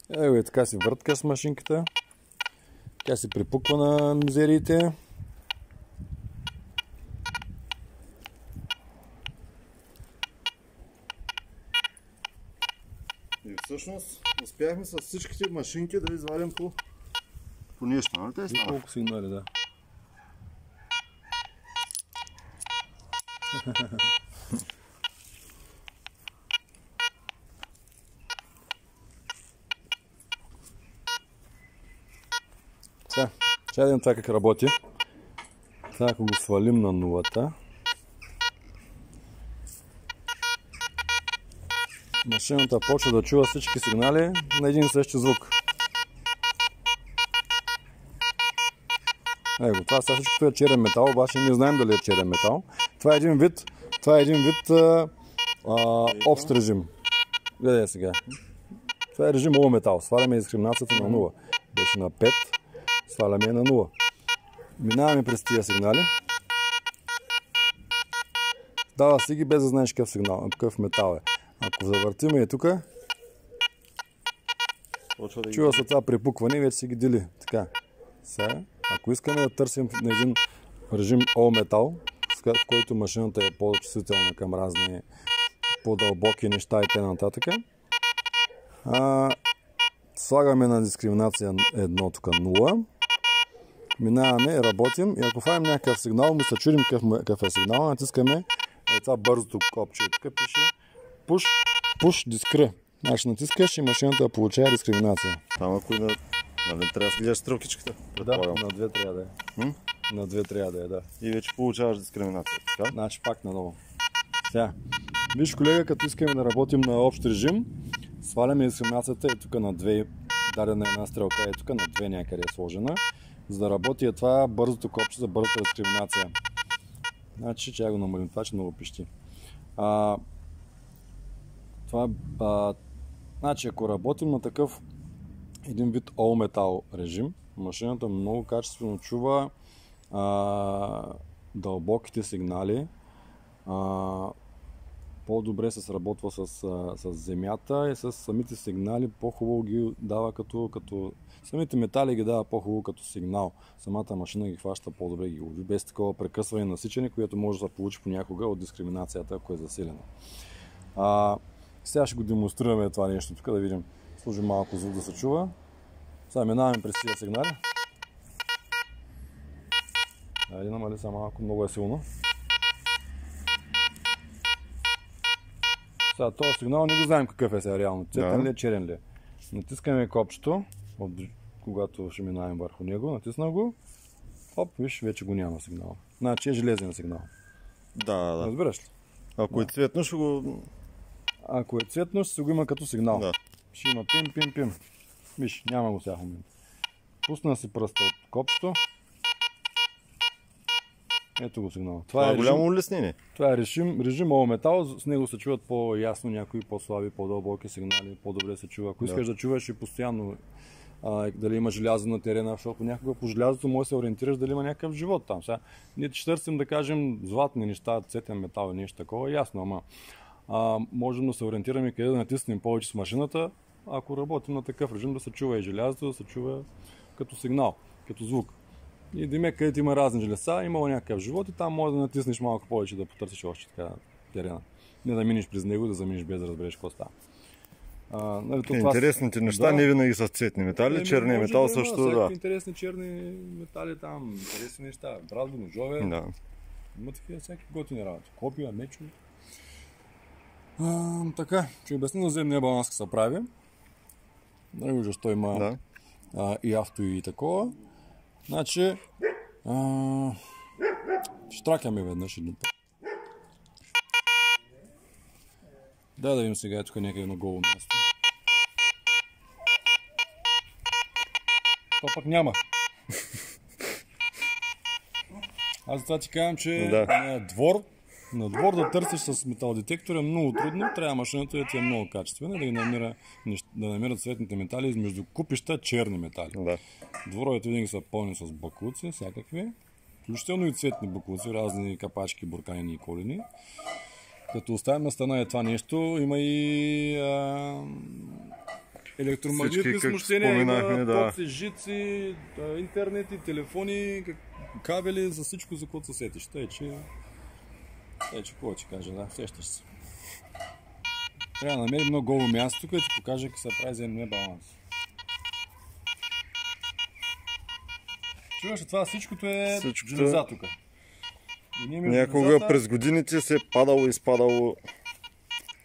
Ето и така си въртка с машинката. Тя се припуква на мизериите. И всъщност успяхме с всичките машинки да извадим по нещо, нали те става? Колко сигнали, да. Сега, ще видим това как работи. Сега, ако го свалим на нулата, машината почва да чува всички сигнали на един и същи звук. Его, това сега всичкото е черен метал, обаче не знаем дали е черен метал. Това е един вид общ режим. Гледай сега. Това е режим all метал. Сваляме дискриминацията на 0. Беше на 5. Сваляме на 0. Минаваме през тия сигнали. Дава си ги без да знаеш какъв сигнал, какъв метал е. Ако завъртиме и тук, чува се това припукване и вече си ги дели. Така. Сега, ако искаме да търсим на един режим all метал, в който машината е по-чувствителна към разни по-дълбоки неща и т.н. Слагаме на дискриминация 1 тук 0. Минаваме, работим и ако фаем някакъв сигнал, ми се чудим какъв е сигнал, натискаме това бързото копче. Тук пише push discre. Значи натискаш и машината получава дискриминация. Там ако и нали, трябва да гледаш стрелкичката. Да, на 2 трябва да е. На 2 трябва да е, да. И вече получаваш дискриминация, така? Значи пак наново. Сега, виж колега, като искаме да работим на общ режим, сваляме дискриминацията и тук на 2, дадена една стрелка и тук на 2 някъде е сложена, за да работи е това бързото копче за бързата дискриминация. Значи, че я го намалим, това че много пищи. Значи, ако работим на такъв един вид all metal режим, машината много качествено чува дълбоките сигнали, по-добре се сработва с земята и с самите сигнали по-хубаво ги дава като самите метали ги дава по-хубаво като сигнал. Самата машина ги хваща по-добре, ги лови, без такова прекъсване и насичане, което може да се получи понякога от дискриминацията, ако е засилена. Сега ще го демонстрираме това нещо, тук да видим. Служим малко звук да се чува. Сега минаваме през тия сигнали. Айде, намали са малко, много е силно. Сега този сигнал не го знаем какъв е сега реално. Цветен ли е, черен ли е. Натискаме копчето, когато ще минаваме върху него. Натисна го. Оп, виж, вече го няма сигнал. Значи е железен сигнал. Да. Разбираш ли? Ако е цветно, ще го... Ако е цветно, ще го има като сигнал. Да. Ще има пим. Виж, няма го сега в момента. Пусна си пръста от копчето. Ето го сигнал. Това е голямо улеснение. Това е режим all метал. С него се чуват по-ясно някои по-слаби, по-дълбоки сигнали. По-добре се чува. Ако искаш да чуваш и постоянно дали има желязо на терена, защото някога по желязото може да се ориентираш дали има някакъв живот там. Сега, ние ще търсим да кажем златни неща, цветен метал и нещо такова, ясно, ама можем да се ориентираме къде да натиснем повече с машината, ако работим на такъв режим, да се чува и желязото, да се чува като сигнал, като звук. И да където има разни железа, имало някакъв живот и там може да натиснеш малко повече, да потърсиш още така терена. Не да минеш през него, да заминеш без да разбереш какво става. Нали, интересните неща не винаги са цветни метали, черния метал също, да. Интересни черни метали там, интересни неща, брадо, ножове. Да. Има такива всяки готини работи. Копия, мечове. Така, ще обясня за земния баланс как се прави. Нали, защо има и авто и такова. Значи, штракаме веднъж един път. Да видим сега тук някъде на голо място. То пък няма. Аз затова ти казвам, че на двор да търсиш с металодетектор е много трудно. Трябва машината да ти е много качествена, да намира цветните метали измежду купища черни метали. Да. Дворовете винаги са пълни с бакуци, всякакви. Включително и цветни бакуци, разни капачки, бурканени и колени. Като оставим на страна е това нещо, има и електромагнитни смущения, има тоци, жици, интернети, телефони, кабели, за всичко, за което се сетиш. Тъй, че какво ти кажа, да, сещаш се. Трябва да намерим едно голо място, тук ще покажа как се прави земния баланс. Чуваш, това всичкото е железа тук. Някога през годините се е падало и спадало.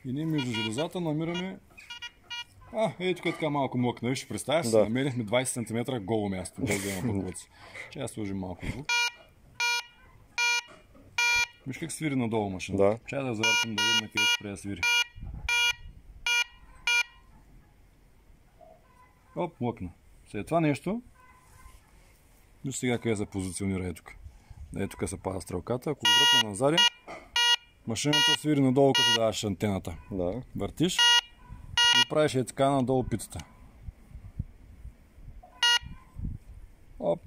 И ние между железата намираме... Ей, тук е така малко млъкна, виж, представяш се, намерихме 20 см голо място, без да има пъклъци. Че я сложим малко звук. Виж как свири надолу машината. Да. Чай да завъртим да видим къде ще трябва да свири. Оп, млъкна. След това нещо, виж сега къде се позиционира е тук. Ей, тук се пада стрелката, ако въртна назади, машината свири надолу, като даваш антената. Да. Въртиш и правиш е така надолу питата. Оп.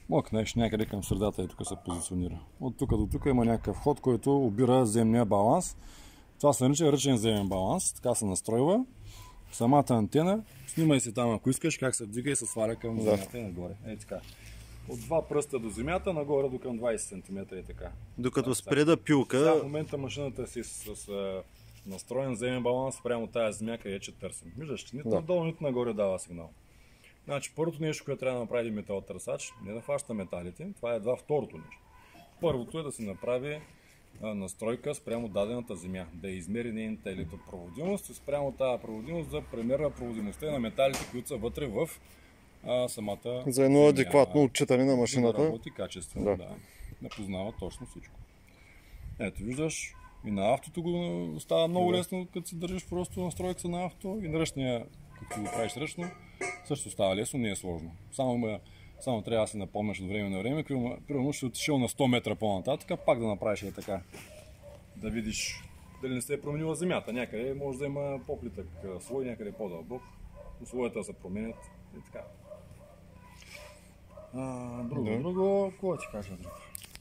Млъкнеш някъде към средата и тук се позиционира. От тук до тук има някакъв ход, който обира земния баланс. Това се нарича ръчен земен баланс. Така се настройва. Самата антена, снимай се там ако искаш, как се вдига и се сваля към земята и нагоре. Ей така. От 2 пръста до земята, нагоре до към 20 см и така. Докато спре да пилка... Сега в момента машината си с настроен земен баланс прямо тази земя, къде че търсим. Виждаш, че нито надолу, нито нагоре дава сигнал. Значи първото нещо, което трябва да направи металотърсач, не да хваща металите, това е второто нещо. Първото е да се направи настройка спрямо дадената земя, да измери нейната електропроводимост и спрямо тази проводимост да премерва проводимостта на металите, които са вътре в самата за едно адекватно отчитане на машината. Да работи качествено, да познава точно всичко. Ето виждаш, и на автото го става много лесно, като си държиш просто настройка на авто и на ръчния, като го правиш ръчно, също става лесно, не е сложно. Само трябва да си напомняш от време на време, примерно ще отишъл на 100 метра по-нататък, пак да направиш и така. Да видиш дали не се е променила земята. Някъде може да има по-плитък слой, някъде по-дълбок. Условията се променят и така. Друго, какво ти кажа?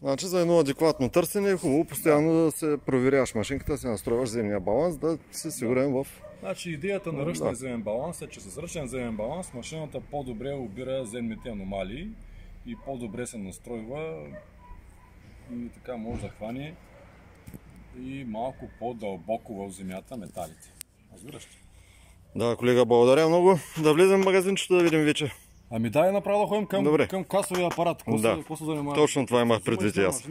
Значи за едно адекватно търсене е хубаво постоянно да се проверяваш машинката, да се настройваш земния баланс, да си сигурен в... Значи идеята на ръчния земен баланс е, че с ръчен земен баланс машината по-добре обира земните аномалии и по-добре се настройва и така може да хване и малко по-дълбоко в земята металите. Разбираш ли? Да, колега, благодаря много. Да влезем в магазинчето да видим вече. Дай направо да ходим към касовия апарат. Какво се занимава? Точно това имах предвид и аз.